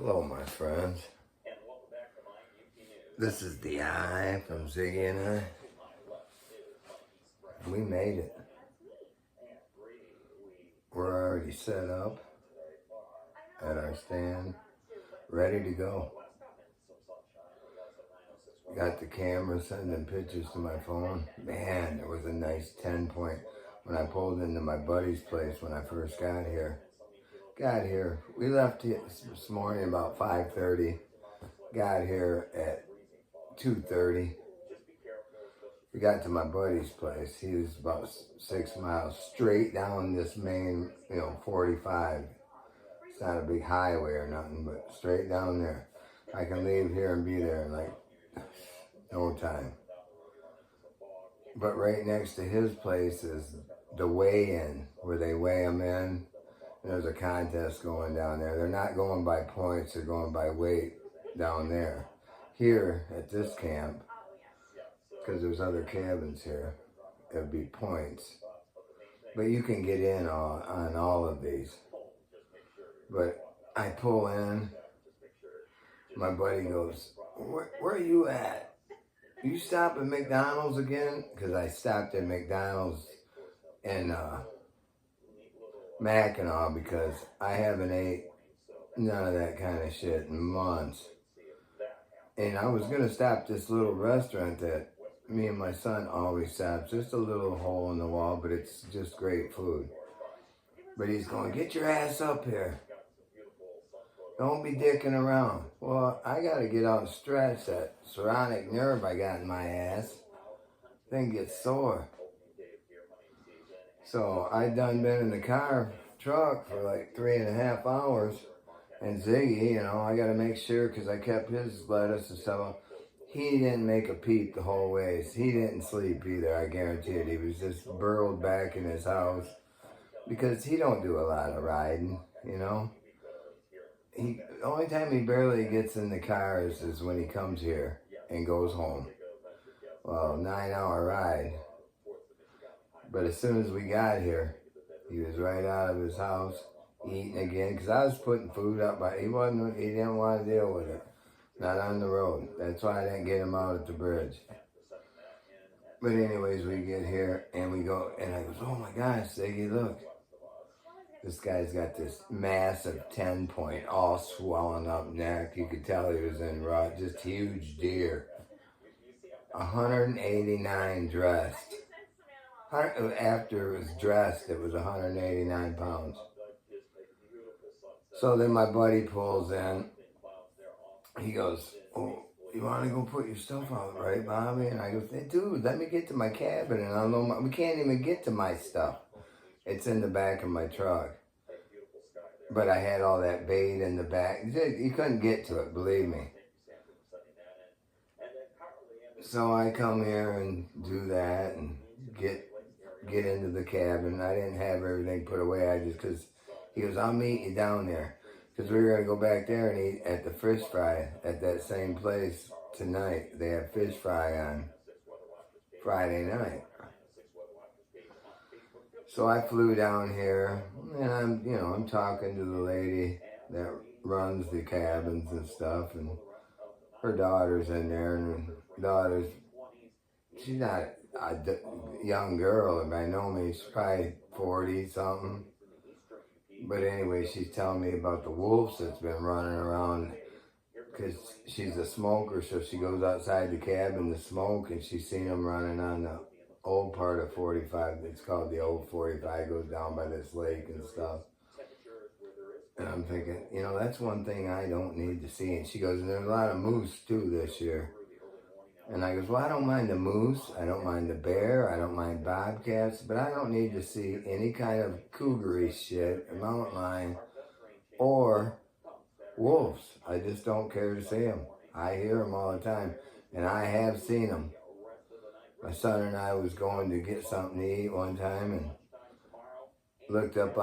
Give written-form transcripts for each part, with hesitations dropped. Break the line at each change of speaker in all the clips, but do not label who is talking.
Hello, my friends. This is the eye from Ziggy and I. We made it. We're already set up at our stand, ready to go. Got the camera sending pictures to my phone. Man, there was a nice 10-point when I pulled into my buddy's place when I first got here. We left this morning about 5:30. Got here at 2:30. We got to my buddy's place. He was about 6 miles straight down this main, 45. It's not a big highway or nothing, but straight down there. I can leave here and be there in like no time. But right next to his place is the weigh-in, where they weigh them in. There's a contest going down there. They're not going by points, they're going by weight down there. Here at this camp, because there's other cabins here, it would be points. But you can get in on all of these. But I pull in, my buddy goes, where are you at? You stop at McDonald's again? Because I stopped at McDonald's in Mackinac because I haven't ate none of that kind of shit in months. And I was going to stop this little restaurant that me and my son always stop. Just a little hole in the wall, but it's just great food. But he's going, get your ass up here. Don't be dicking around. Well, I got to get out and stretch that ceronic nerve I got in my ass. Thing gets sore. So I done been in the truck for like 3.5 hours. And Ziggy, I got to make sure, because I kept his lettuce and stuff. He didn't make a peep the whole way. He didn't sleep either, I guarantee it. He was just burrowed back in his house. Because he don't do a lot of riding, The only time he barely gets in the car is when he comes here and goes home. Well, 9-hour ride. But as soon as we got here, he was right out of his house, eating again, because I was putting food up, but he didn't want to deal with it. Not on the road. That's why I didn't get him out at the bridge. But anyways, we get here, and we go, and I goes, oh my gosh, Ziggy, look. This guy's got this massive 10-point, all swollen up neck. You could tell he was in rut, just huge deer. 189 dressed. After it was dressed, it was 189 pounds. So then my buddy pulls in. He goes, oh, you want to go put your stuff out, right, Bobby? And I go, dude, let me get to my cabin. And I know we can't even get to my stuff. It's in the back of my truck. But I had all that bait in the back. You couldn't get to it, believe me. So I come here and do that and get into the cabin. I didn't have everything put away. Because he goes, I'll meet you down there. Because we were going to go back there and eat at the fish fry at that same place tonight. They have fish fry on Friday night. So I flew down here, and I'm talking to the lady that runs the cabins and stuff, and her daughter's in there, and she's not a young girl by no means. She's probably 40-something. But anyway, she's telling me about the wolves that's been running around, because she's a smoker, so she goes outside the cabin to smoke, and she's seen them running on the old part of 45. It's called the old 45. Goes down by this lake and stuff. And I'm thinking, that's one thing I don't need to see. And she goes, and there's a lot of moose too this year. And I goes, well, I don't mind the moose. I don't mind the bear. I don't mind bobcats. But I don't need to see any kind of cougar-y shit, a mountain lion, or wolves. I just don't care to see them. I hear them all the time. And I have seen them. My son and I was going to get something to eat one time and looked up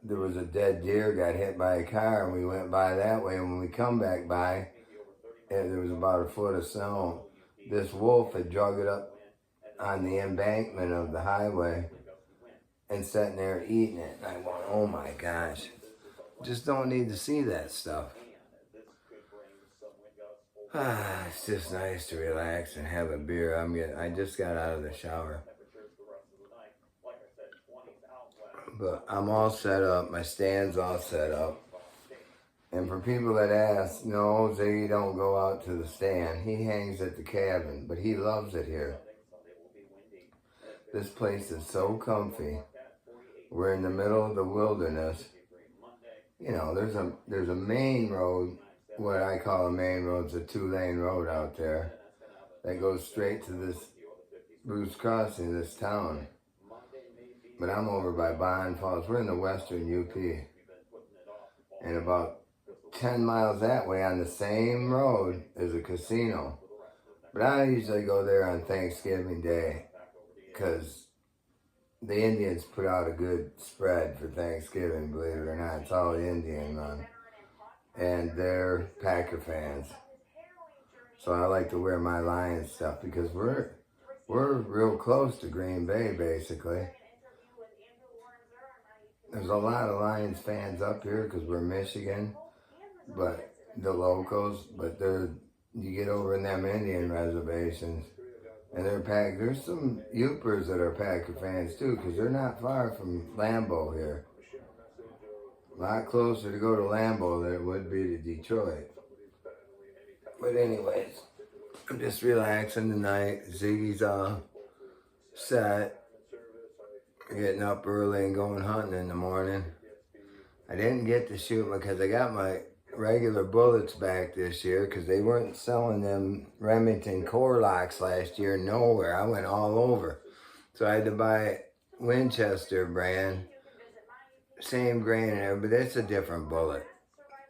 there was a dead deer got hit by a car, and we went by that way. And when we come back by, there was about a foot of snow. This wolf had drug it up on the embankment of the highway and sitting there eating it. And I went, oh my gosh, just don't need to see that stuff. It's just nice to relax and have a beer. I just got out of the shower. But I'm all set up. My stand's all set up. And for people that ask, no, Ziggy don't go out to the stand. He hangs at the cabin, but he loves it here. This place is so comfy. We're in the middle of the wilderness. You know, there's a main road, what I call a main road. It's a 2-lane road out there that goes straight to this Bruce Crossing, this town. But I'm over by Bond Falls. We're in the western UP. And about 10 miles that way on the same road is a casino. But I usually go there on Thanksgiving Day because the Indians put out a good spread for Thanksgiving, believe it or not. It's all Indian run. And they're Packer fans. So I like to wear my Lions stuff because we're real close to Green Bay, basically. There's a lot of Lions fans up here because we're Michigan, but the locals, but you get over in them Indian reservations, and there's some Yoopers that are Packer fans too, because they're not far from Lambeau here. A lot closer to go to Lambeau than it would be to Detroit. But anyways, I'm just relaxing tonight. Ziggy's all set. Getting up early and going hunting in the morning. I didn't get to shoot because I got my regular bullets back this year because they weren't selling them Remington core locks last year nowhere. I went all over. So I had to buy Winchester brand, same grain and everything, but it's a different bullet.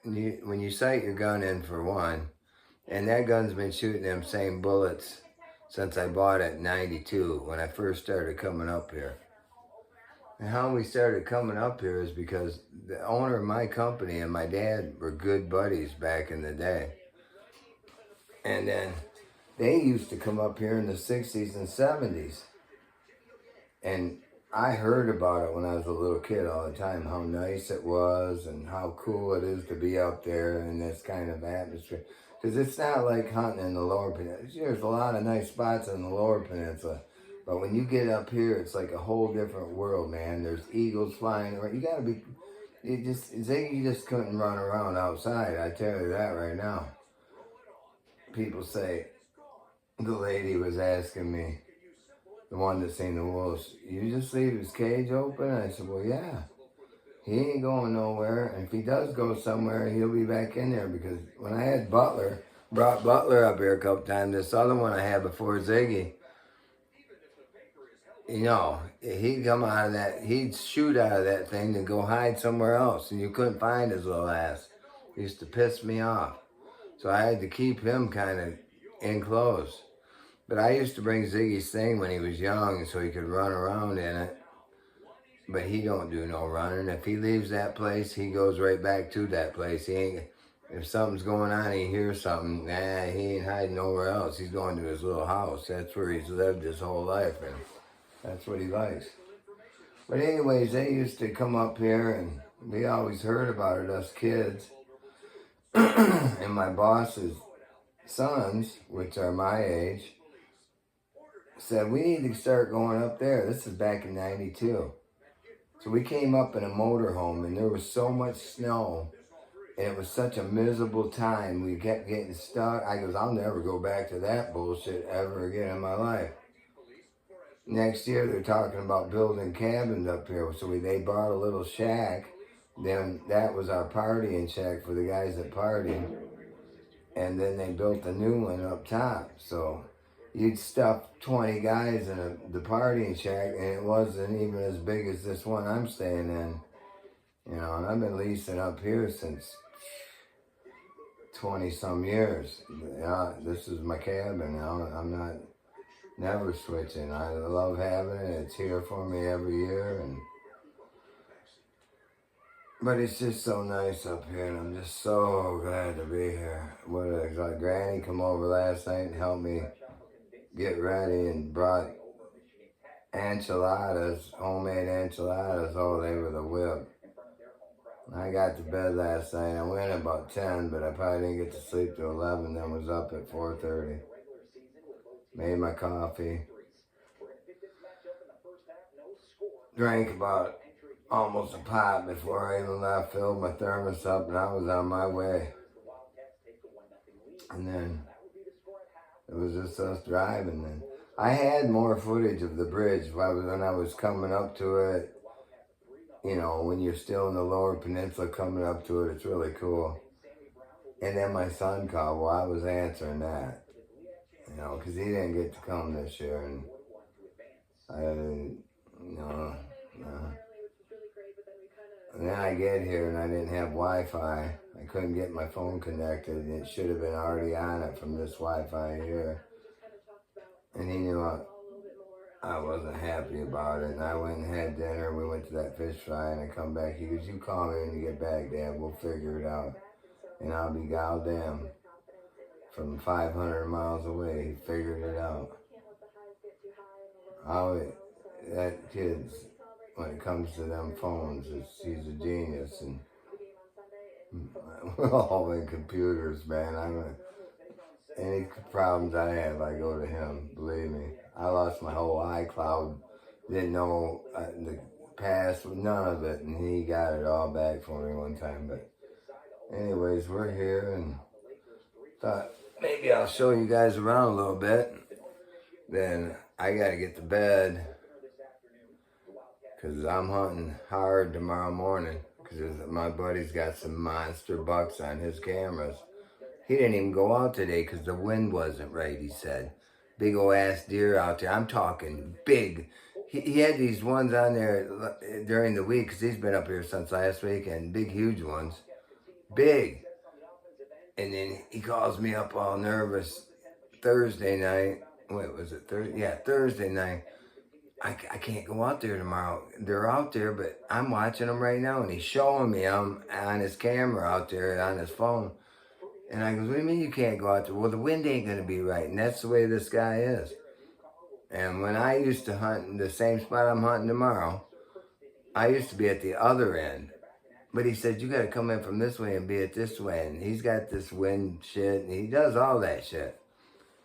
When you sight your gun in for one, and that gun's been shooting them same bullets since I bought it in '92 when I first started coming up here. And how we started coming up here is because the owner of my company and my dad were good buddies back in the day. And then they used to come up here in the 60s and 70s. And I heard about it when I was a little kid all the time, how nice it was and how cool it is to be up there in this kind of atmosphere. Because it's not like hunting in the lower peninsula. There's a lot of nice spots in the lower peninsula. But when you get up here, it's like a whole different world, man. There's eagles flying around. Ziggy just couldn't run around outside. I tell you that right now. People say, the lady was asking me, the one that seen the wolves, you just leave his cage open? I said, well, yeah. He ain't going nowhere. And if he does go somewhere, he'll be back in there. Because when I had brought Butler up here a couple times, this other one I had before Ziggy, you know, he'd come out of that, he'd shoot out of that thing and go hide somewhere else, and you couldn't find his little ass. It used to piss me off. So I had to keep him kind of enclosed. But I used to bring Ziggy's thing when he was young so he could run around in it. But he don't do no running. If he leaves that place, he goes right back to that place. If something's going on, he hears something, he ain't hiding nowhere else. He's going to his little house. That's where he's lived his whole life, and that's what he likes. But anyways, they used to come up here, and we always heard about it, us kids. And my boss's sons, which are my age, said, we need to start going up there. This is back in '92. So we came up in a motorhome, and there was so much snow, and it was such a miserable time. We kept getting stuck. I goes, I'll never go back to that bullshit ever again in my life. Next year, they're talking about building cabins up here. So they bought a little shack. Then that was our partying shack for the guys that partied. And then they built a new one up top. So you'd stuff 20 guys in the partying shack, and it wasn't even as big as this one I'm staying in. You know, and I've been leasing up here since 20-some years. This is my cabin now. I'm not... never switching. I love having it. It's here for me every year, but it's just so nice up here, and I'm just so glad to be here. Granny come over last night and helped me get ready and brought enchiladas, homemade enchiladas. Oh, they were the whip. I got to bed last night. I went at about 10, but I probably didn't get to sleep till 11, then was up at 4:30. Made my coffee. Drank about almost a pot before I even left, filled my thermos up, and I was on my way. And then it was just us driving. Then I had more footage of the bridge when I was coming up to it. You know, when you're still in the lower peninsula coming up to it, it's really cool. And then my son called. Well, I was answering that, you know, because he didn't get to come this year, and I didn't, no. And then I get here and I didn't have Wi-Fi. I couldn't get my phone connected, and it should have been already on it from this Wi-Fi here. And he knew I wasn't happy about it, and I went and had dinner. We went to that fish fry, and I come back. He goes, "You call me when you get back, Dad. We'll figure it out." And I'll be goddamn. From 500 miles away, he figured it out. That kid's, when it comes to them phones, he's a genius. And we're all in computers, man. Any problems I have, I go to him. Believe me. I lost my whole iCloud. Didn't know the password, none of it, and he got it all back for me one time. But anyways, we're here, and thought maybe I'll show you guys around a little bit. Then I gotta get to bed, because I'm hunting hard tomorrow morning, because my buddy's got some monster bucks on his cameras. He didn't even go out today because the wind wasn't right, he said. Big old ass deer out there. I'm talking big. He had these ones on there during the week, because he's been up here since last week, and big, huge ones. Big. And then he calls me up all nervous Thursday night. Wait, was it Thursday? Yeah, Thursday night. I can't go out there tomorrow. They're out there, but I'm watching them right now, and he's showing me I'm on his camera out there on his phone. And I goes, "What do you mean you can't go out there?" "Well, the wind ain't going to be right." And that's the way this guy is. And when I used to hunt in the same spot I'm hunting tomorrow, I used to be at the other end. But he said, "You got to come in from this way and be at this way." And he's got this wind shit, and he does all that shit.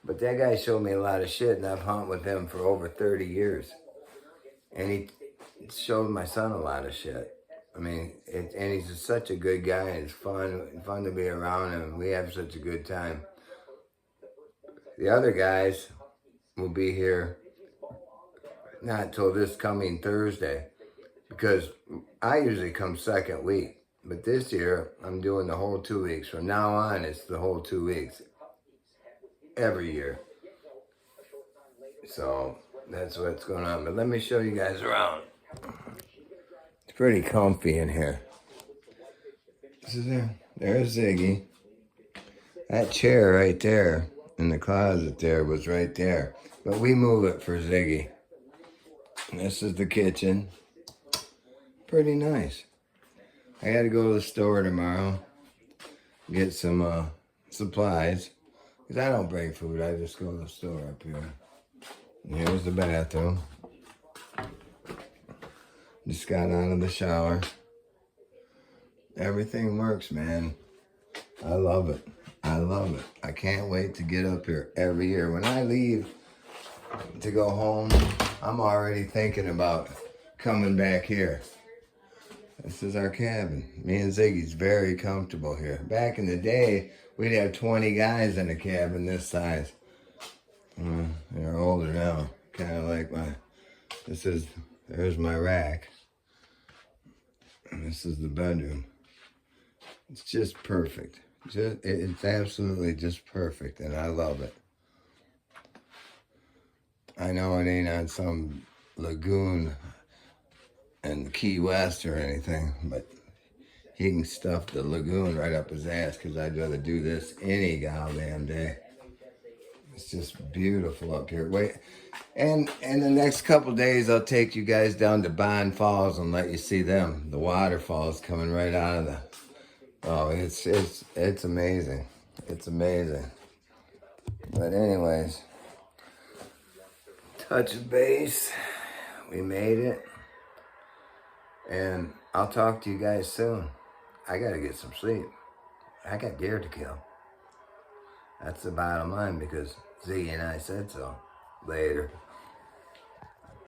But that guy showed me a lot of shit, and I've hunted with him for over 30 years. And he showed my son a lot of shit. I mean, and he's just such a good guy, and it's fun to be around him. We have such a good time. The other guys will be here not till this coming Thursday, because I usually come second week. But this year, I'm doing the whole 2 weeks. From now on, it's the whole 2 weeks. Every year. So, that's what's going on. But let me show you guys around. It's pretty comfy in here. There's Ziggy. That chair right there in the closet there was right there. But we move it for Ziggy. And this is the kitchen. Pretty nice. I got to go to the store tomorrow. Get some supplies. Because I don't bring food. I just go to the store up here. And here's the bathroom. Just got out of the shower. Everything works, man. I love it. I love it. I can't wait to get up here every year. When I leave to go home, I'm already thinking about coming back here. This is our cabin. Me and Ziggy's very comfortable here. Back in the day, we'd have 20 guys in a cabin this size. They're older now. Kind of like there's my rack. And this is the bedroom. It's just perfect. It's absolutely just perfect, and I love it. I know it ain't on some lagoon in Key West or anything, but he can stuff the lagoon right up his ass, because I'd rather do this any goddamn day. It's just beautiful up here. Wait, and in the next couple days, I'll take you guys down to Bond Falls and let you see them. The waterfalls coming right out of the... Oh, it's amazing. It's amazing. But anyways, touch base. We made it. And I'll talk to you guys soon. I gotta get some sleep. I got deer to kill. That's the bottom line because Ziggy and I said so. Later.